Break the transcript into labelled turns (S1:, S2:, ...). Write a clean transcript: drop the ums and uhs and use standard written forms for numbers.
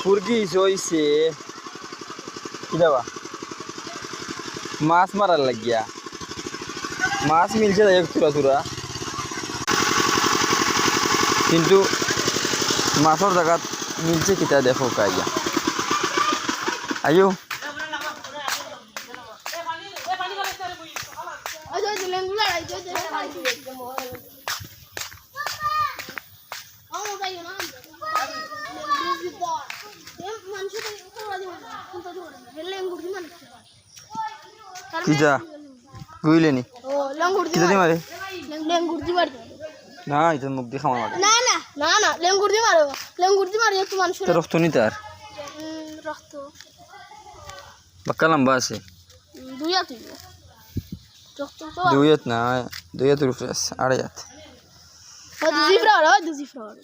S1: ফুরকি হইছে কি দেবা মাছ মারার লাগিয়া মাছ মিলছে যাই তুরা তুরা কিন্তু মাছের জায়গা মিলছে কিতা দেখো কাইয়া আয়ো কিটা গুইলেনি কিটা দি মারে না এটা মুখ দিয়ে খাওয়া মারে
S2: না লেঙ্গুর দি মারে একটু মানুষ
S1: তো রক্ত নি তার
S2: রক্ত
S1: বাক্কা লম্বা আছে
S2: দুই হাত রক্ত তো
S1: দুই হাত না দুই হাতের উপরে আছে আড়াই হাত
S2: দুই ফ্রাওয়ার